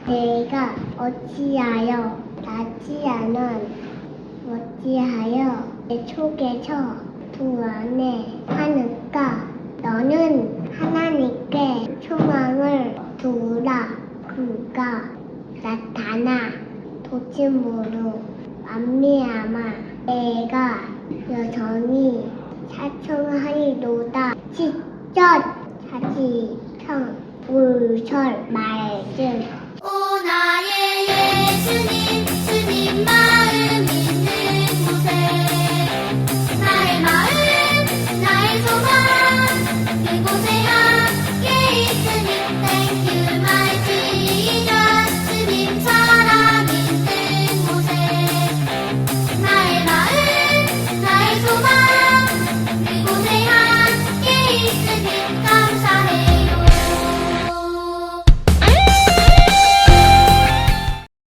내가 어찌하여 낫지 않은 어찌하여 내 속에서 두 안에 하는가. 너는 하나님께 소망을 두라. 그가 나타나 도심으로 말미암아 내가 여전히 사청하리로다. 직접 자지성 불설 말씀. 오 나의 예수님 주님 마음